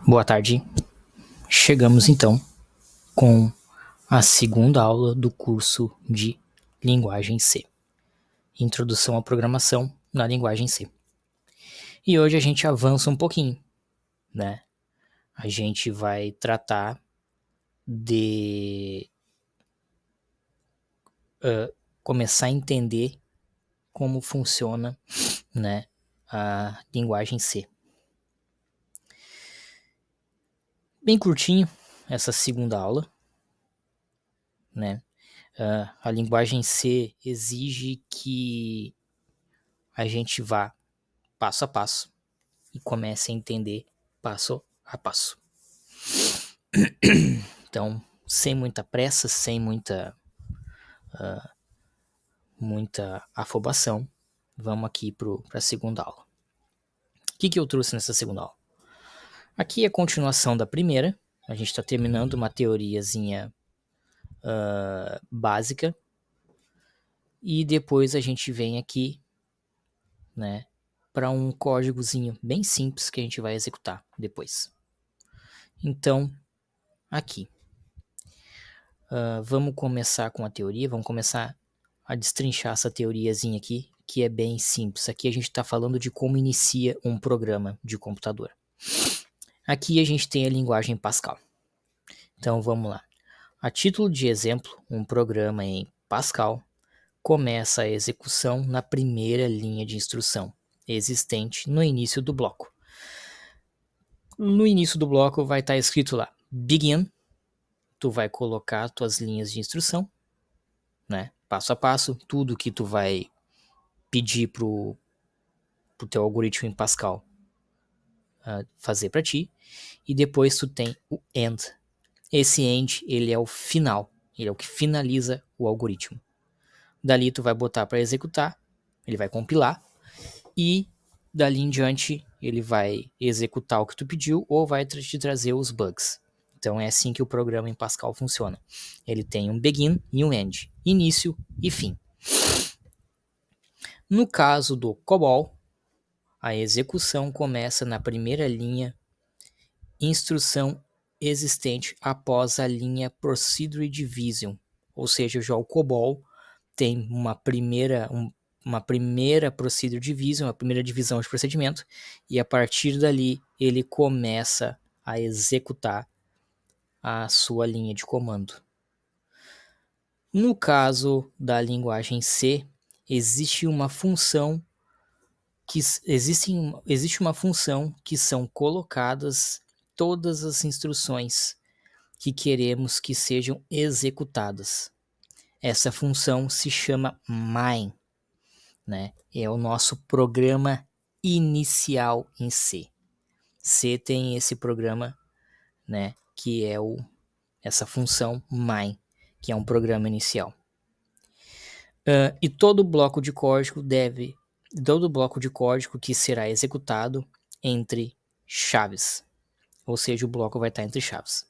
Boa tarde. Chegamos então com a segunda aula do curso de linguagem C. Introdução à programação na linguagem C. E hoje a gente avança um pouquinho, né? A gente vai tratar de começar a entender como funciona, né, a linguagem C. Bem curtinho essa segunda aula, né? A linguagem C exige que a gente vá passo a passo e comece a entender passo a passo. Então, sem muita pressa, sem muita afobação, vamos aqui para a segunda aula. O que eu trouxe nessa segunda aula? Aqui é a continuação da primeira. A gente está terminando uma teoriazinha básica. E depois a gente vem aqui, né, para um códigozinho bem simples que a gente vai executar depois. Então, aqui. Vamos começar com a teoria, vamos começar a destrinchar essa teoriazinha aqui, que é bem simples. Aqui a gente está falando de como inicia um programa de computador. Aqui a gente tem a linguagem Pascal. Então vamos lá. A título de exemplo, um programa em Pascal começa a execução na primeira linha de instrução existente no início do bloco. No início do bloco vai estar escrito lá, begin. Tu vai colocar tuas linhas de instrução, né? Passo a passo, tudo que tu vai pedir pro teu algoritmo em Pascal fazer para ti. E depois tu tem o end. Esse end, ele é o final, ele é o que finaliza o algoritmo. Dali tu vai botar para executar, ele vai compilar e dali em diante ele vai executar o que tu pediu ou vai te trazer os bugs. Então é assim que o programa em Pascal funciona. Ele tem um begin e um end, início e fim. No caso do COBOL, a execução começa na primeira linha, instrução existente após a linha Procedure Division, ou seja, já o COBOL tem uma primeira Procedure Division, uma primeira divisão de procedimento, e a partir dali ele começa a executar a sua linha de comando. No caso da linguagem C, existe uma função que são colocadas todas as instruções que queremos que sejam executadas. Essa função se chama main, né? É o nosso programa inicial em C. C tem esse programa, né, que é essa função main, que é um programa inicial. E todo bloco de código que será executado entre chaves, ou seja, o bloco vai estar entre chaves.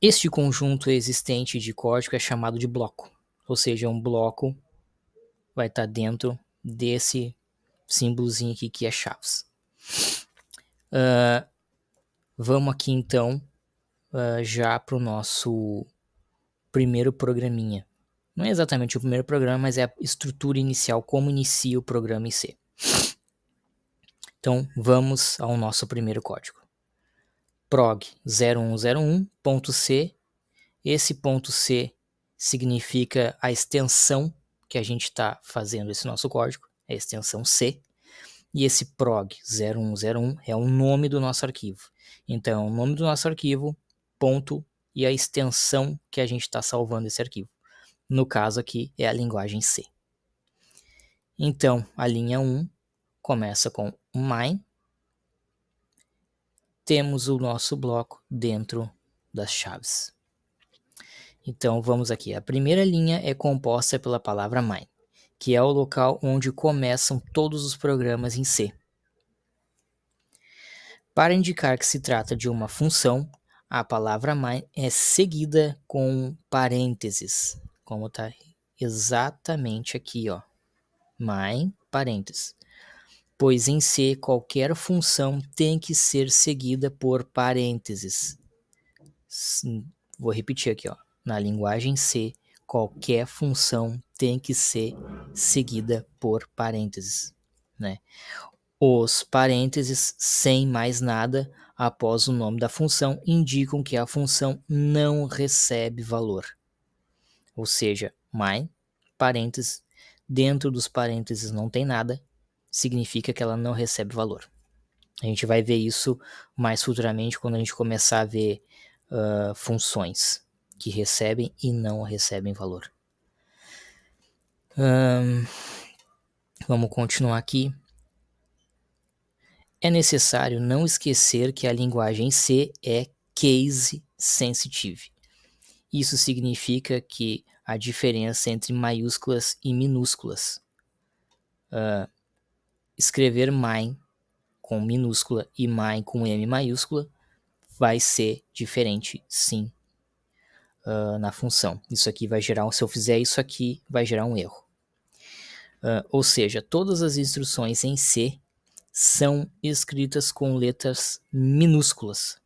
Este conjunto existente de código é chamado de bloco, ou seja, um bloco vai estar dentro desse símbolozinho aqui que é chaves. Vamos aqui então já para o nosso primeiro programinha. Não é exatamente o primeiro programa, mas é a estrutura inicial, como inicia o programa em C. Então, vamos ao nosso primeiro código. prog 0101.c. Esse ponto C significa a extensão que a gente está fazendo esse nosso código, a extensão C. E esse prog 0101 é o nome do nosso arquivo. Então, o nome do nosso arquivo, ponto, e a extensão que a gente está salvando esse arquivo. No caso aqui é a linguagem C. Então, a linha 1 começa com main. Temos o nosso bloco dentro das chaves. Então, vamos aqui. A primeira linha é composta pela palavra main, que é o local onde começam todos os programas em C. Para indicar que se trata de uma função, a palavra main é seguida com parênteses, como está exatamente aqui, ó. Main, parênteses. pois em C qualquer função tem que ser seguida por parênteses. Vou repetir aqui, ó. Na linguagem C, qualquer função tem que ser seguida por parênteses, né? Os parênteses sem mais nada após o nome da função indicam que a função não recebe valor. Ou seja, my, parênteses, dentro dos parênteses não tem nada, significa que ela não recebe valor. A gente vai ver isso mais futuramente quando a gente começar a ver funções que recebem e não recebem valor. Vamos continuar aqui. É necessário não esquecer que a linguagem C é case sensitive. Isso significa que a diferença entre maiúsculas e minúsculas. Escrever mine com minúscula e mine com M maiúscula vai ser diferente, sim, na função. Isso aqui vai gerar, se eu fizer isso aqui, vai gerar um erro. Ou seja, todas as instruções em C são escritas com letras minúsculas.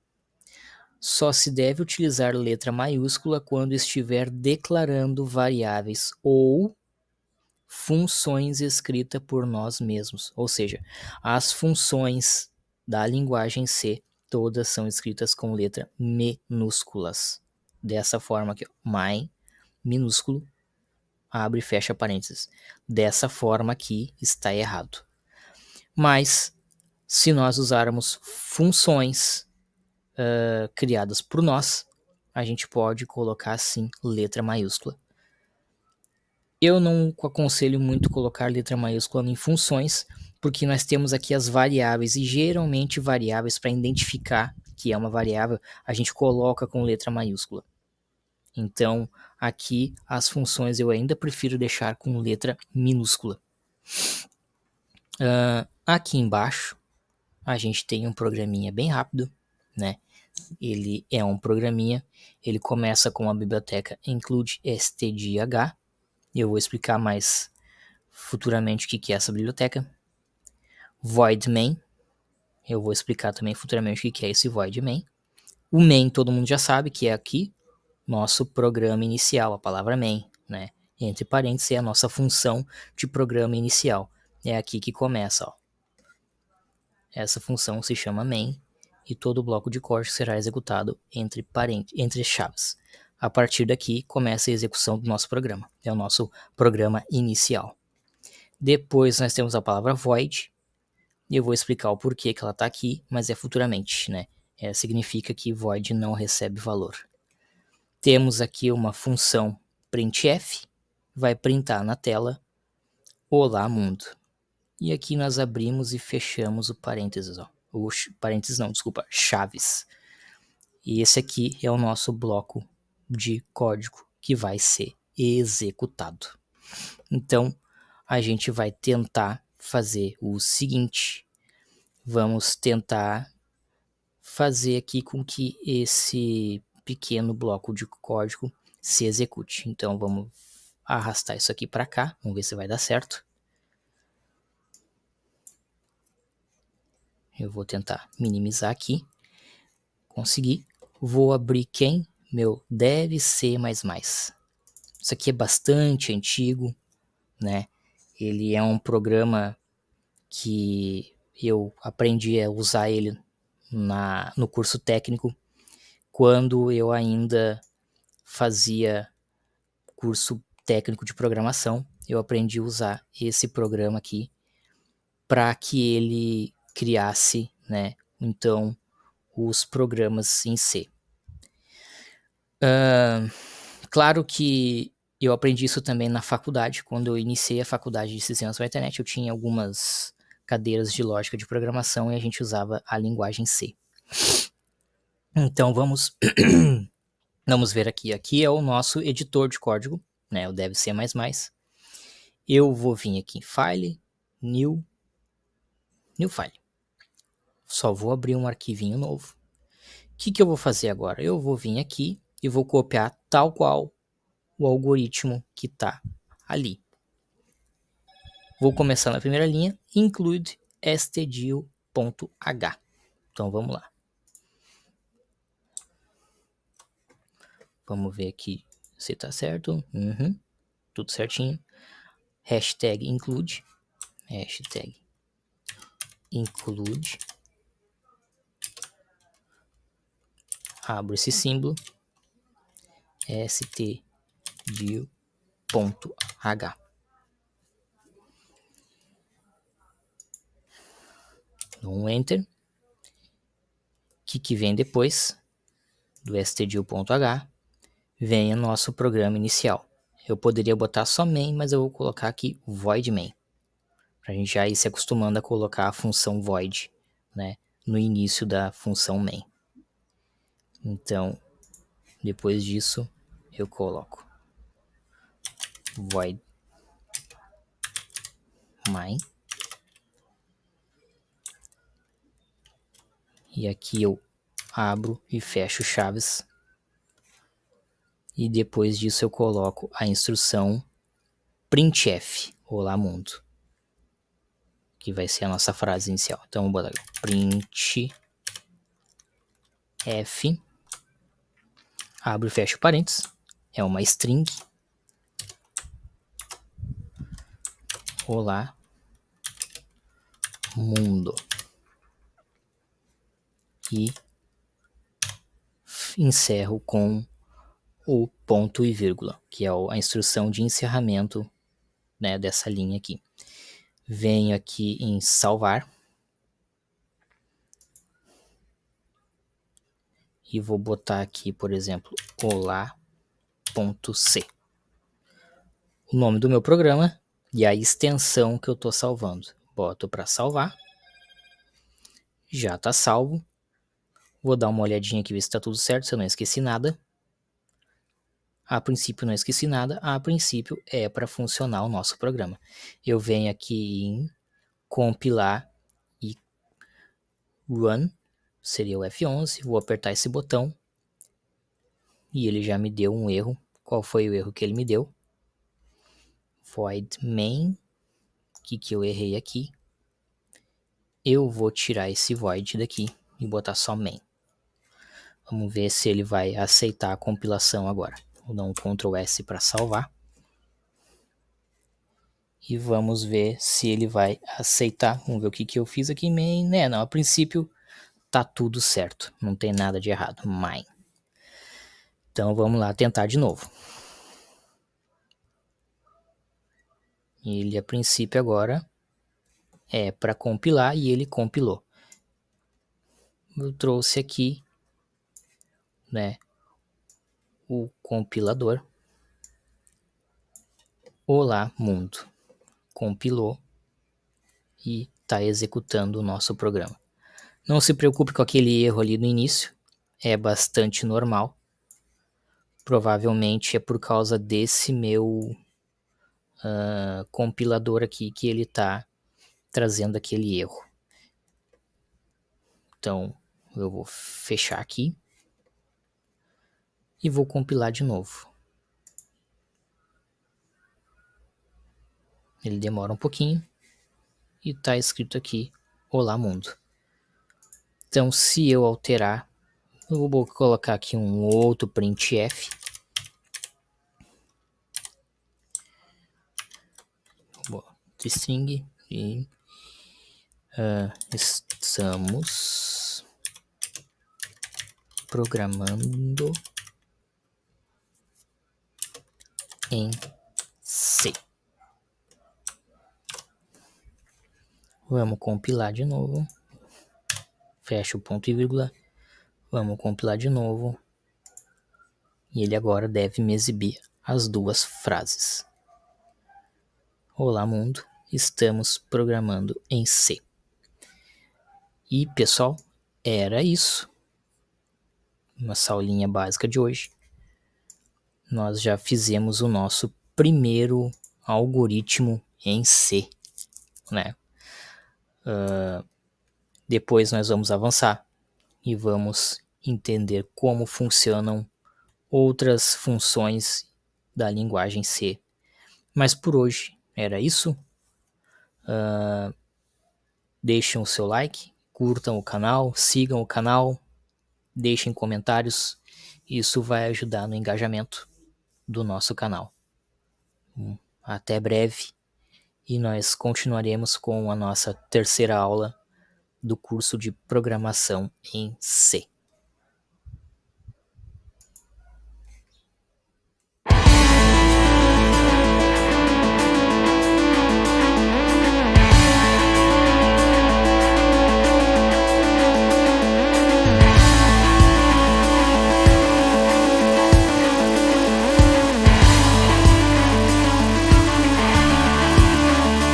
Só se deve utilizar letra maiúscula quando estiver declarando variáveis ou funções escritas por nós mesmos. Ou seja, as funções da linguagem C todas são escritas com letra minúsculas. Dessa forma aqui, ó, my, minúsculo, abre e fecha parênteses. Dessa forma aqui está errado. Mas, se nós usarmos funções criadas por nós, a gente pode colocar sim letra maiúscula. Eu não aconselho muito colocar letra maiúscula em funções, porque nós temos aqui as variáveis, e geralmente variáveis, para identificar que é uma variável, a gente coloca com letra maiúscula. Então, aqui as funções eu ainda prefiro deixar com letra minúscula. Aqui embaixo, a gente tem um programinha bem rápido, né? Ele é um programinha, ele começa com a biblioteca include stdh. Eu vou explicar mais futuramente o que é essa biblioteca. Void main, eu vou explicar também futuramente o que é esse void main. O main todo mundo já sabe que é aqui nosso programa inicial, a palavra main, né? Entre parênteses é a nossa função de programa inicial. É aqui que começa, ó. Essa função se chama main e todo o bloco de código será executado entre chaves. A partir daqui começa a execução do nosso programa. É o nosso programa inicial. Depois nós temos a palavra void. E eu vou explicar o porquê que ela está aqui, mas é futuramente, né? Significa que void não recebe valor. Temos aqui uma função printf, vai printar na tela olá mundo. E aqui nós abrimos e fechamos o parênteses, ó. Parênteses não, desculpa, chaves. E esse aqui é o nosso bloco de código que vai ser executado. Então, a gente vai tentar fazer o seguinte. Vamos tentar fazer aqui com que esse pequeno bloco de código se execute. Então, vamos arrastar isso aqui para cá. Vamos ver se vai dar certo. Eu vou tentar minimizar aqui. Consegui. Vou abrir quem? Meu deve ser mais. Isso aqui é bastante antigo, né? Ele é um programa que eu aprendi a usar ele no curso técnico, quando eu ainda fazia curso técnico de programação. Eu aprendi a usar esse programa aqui para que ele criasse, né? Então, os programas em C. Claro que eu aprendi isso também na faculdade. Quando eu iniciei a faculdade de Sistemas para a Internet, eu tinha algumas cadeiras de lógica de programação e a gente usava a linguagem C. Então vamos ver aqui. Aqui é o nosso editor de código, né? O deve ser mais. Eu vou vir aqui em File, New File. Só vou abrir um arquivinho novo. O que eu vou fazer agora? Eu vou vir aqui e vou copiar tal qual o algoritmo que está ali. Vou começar na primeira linha, include stdio.h. Então vamos lá. Vamos ver aqui se tá certo. Tudo certinho. Hashtag include. Hashtag include. Abro esse símbolo. stdio.h. Dou um Enter. O que vem depois do stdio.h? Vem o nosso programa inicial. Eu poderia botar só main, mas eu vou colocar aqui void main. Para a gente já ir se acostumando a colocar a função void, né, no início da função main. Então, depois disso, eu coloco void main. E aqui eu abro e fecho chaves. E depois disso eu coloco a instrução printf, olá mundo, que vai ser a nossa frase inicial. Então vou botar aqui, printf, abro e fecho parênteses, é uma string, olá mundo, e encerro com o ponto e vírgula, que é a instrução de encerramento, né, dessa linha aqui. Venho aqui em salvar e vou botar aqui, por exemplo, olá.c, o nome do meu programa e a extensão que eu estou salvando. Boto para salvar, já está salvo. Vou dar uma olhadinha aqui, ver se está tudo certo, se eu não esqueci nada. A princípio não esqueci nada, a princípio é para funcionar o nosso programa. Eu venho aqui em compilar e run, seria o F11, vou apertar esse botão e ele já me deu um erro. Qual foi o erro que ele me deu? Void main, que eu errei aqui? Eu vou tirar esse void daqui e botar só main. Vamos ver se ele vai aceitar a compilação agora. Vou dar um Ctrl S para salvar. E vamos ver se ele vai aceitar. Vamos ver o que eu fiz aqui em main. Né, não, a princípio tá tudo certo. Não tem nada de errado. Main. Então vamos lá tentar de novo. Ele a princípio agora é para compilar e ele compilou. Eu trouxe aqui, né, o compilador. Olá mundo. Compilou e está executando o nosso programa. Não se preocupe com aquele erro ali no início, é bastante normal. Provavelmente é por causa desse meu compilador aqui que ele está trazendo aquele erro. Então eu vou fechar aqui e vou compilar de novo. Ele demora um pouquinho e está escrito aqui olá mundo. Então se eu alterar, eu vou colocar aqui um outro printf. String e estamos programando em C. Vamos compilar de novo. Fecha o ponto e vírgula. Vamos compilar de novo. E ele agora deve me exibir as duas frases. Olá mundo, estamos programando em C. E pessoal, era isso. Nossa aulinha básica de hoje. Nós já fizemos o nosso primeiro algoritmo em C, né? Depois nós vamos avançar e vamos entender como funcionam outras funções da linguagem C. Mas por hoje era isso. deixem o seu like, curtam o canal, sigam o canal, deixem comentários. Isso vai ajudar no engajamento do nosso canal. Até breve e nós continuaremos com a nossa terceira aula do curso de programação em C.